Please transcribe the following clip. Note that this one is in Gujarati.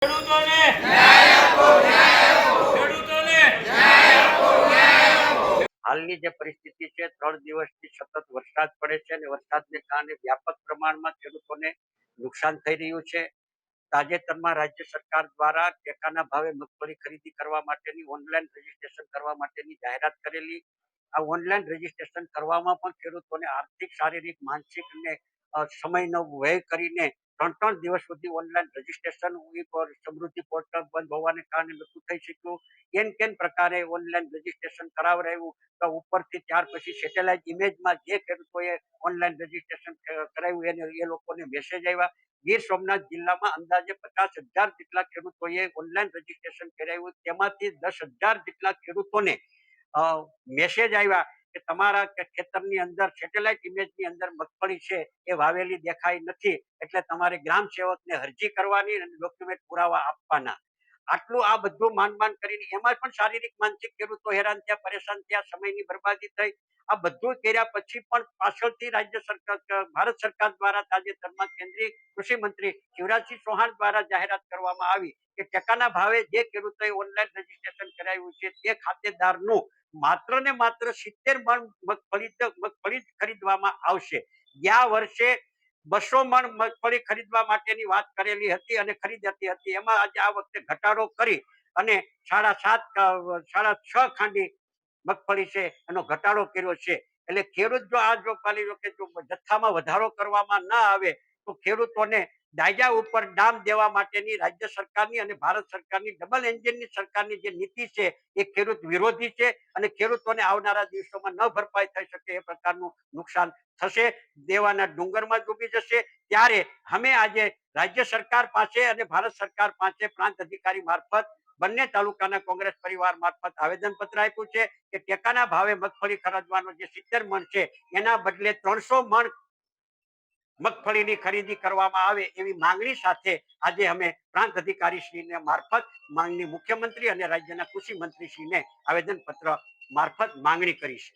ખેડૂતોને ન્યાય આપો, ન્યાય આપો. ખેડૂતોને ન્યાય આપો, ન્યાય આપો. હાલની જે પરિસ્થિતિ છે, 3 દિવસથી સતત વરસાદ પડે છે અને વરસાદને કારણે વ્યાપક પ્રમાણમાં ખેડૂતોને નુકસાન થઈ રહ્યું છે. તાજેતરમાં રાજ્ય સરકાર દ્વારા ટેકાના ભાવે મગફળી ખરીદી કરવા માટેની ઓનલાઈન રજીસ્ટ્રેશન કરવા માટેની જાહેરાત કરેલી. આ ઓનલાઈન રજીસ્ટ્રેશન કરવામાં પણ ખેડૂતોને આર્થિક, શારીરિક, માનસિક અને સમયનો વ્યય કરીને 3 દિવસ સુધી ઓનલાઈન રજીસ્ટ્રેશન સમૃદ્ધિ પોર્ટલ બંધ હોવાને કારણે નતું થઈ શક્યું. કેન પ્રકારે ઓનલાઈન રજીસ્ટ્રેશન કરાવરાયું તો ઉપરથી ત્યાર પછી સેટેલાઇટ ઇમેજમાં જે ખેડૂતોએ ઓનલાઈન રજીસ્ટ્રેશન કરાવ્યું એને એ લોકોને મેસેજ આવ્યા. ગીર સોમનાથ જિલ્લામાં અંદાજે 50,000 જેટલા ખેડૂતોએ ઓનલાઈન રજીસ્ટ્રેશન કરાવ્યું. તેમાંથી 10,000 જેટલા ખેડૂતોને મેસેજ આવ્યા કે તમારા ખેતરની અંદર સેટેલાઇટ ઇમેજની અંદર મગફળી છે એ વાવેલી દેખાઈ નથી, એટલે તમારે ગ્રામ સેવકને અરજી કરવાની અને ડોક્યુમેન્ટ પુરાવા આપવાના. આટલું આ બધું માંડ કરીને એમાં પણ શારીરિક, માનસિક ખેડૂતો હેરાન થયા, પરેશાન થયા, સમયની બરબાદી થઈ. આ બધું કર્યા પછી પણ પાછળથી રાજ્ય સરકાર, ભારત સરકાર દ્વારા તાજેતરમાં કેન્દ્રીય કૃષિ મંત્રી શિવરાજસિંહ ચૌહાણ દ્વારા જાહેરાત કરવામાં આવી કે ટેકાના ભાવે જે ખેડૂતોએ ઓનલાઈન રજીસ્ટ્રેશન કરાવ્યું છે તે ખાતેદારનું માત્ર ને માત્ર 70 મણ મગફળી ખરીદવામાં આવશે. ગયા વર્ષે 200 મણ મગફળી ખરીદવા માટેની વાત કરેલી હતી અને ખરીદાતી હતી. એમાં આજે આ વખતે ઘટાડો કરી અને 6.5 ખાંડી મગફળી છે એનો ઘટાડો કર્યો છે. એટલે ખેડૂત જો આ જો જથ્થામાં વધારો કરવામાં ના આવે તો ખેડૂતોને દાયજા ઉપર દામ દેવા માટેની રાજ્ય સરકારની અને ભારત સરકારની ડબલ એન્જિનની સરકારની જે નીતિ છે એ ખેડૂત વિરોધી છે અને ખેડૂતોને આવનારા દિવસોમાં ન ભરપાઈ થઈ શકે એ પ્રકારનું નુકસાન થશે. દેવાના ડુંગરમાં ડૂબી જશે. ત્યારે અમે આજે રાજ્ય સરકાર પાસે અને ભારત સરકાર પાસે પ્રાંત અધિકારી મારફત બંને તાલુકાના કોંગ્રેસ પરિવાર મારફત આવેદનપત્ર આપ્યું છે કે ટેકાના ભાવે મગફળી ખરીદવાનો જે 70 મણ છે એના બદલે 300 મણ મગફળીની ખરીદી કરવામાં આવે એવી માંગણી સાથે આજે અમે પ્રાંત અધિકારી શ્રીને મારફત માંગણી મુખ્યમંત્રી અને રાજ્યના કૃષિ મંત્રી શ્રીને આવેદનપત્ર મારફત માંગણી કરી છે.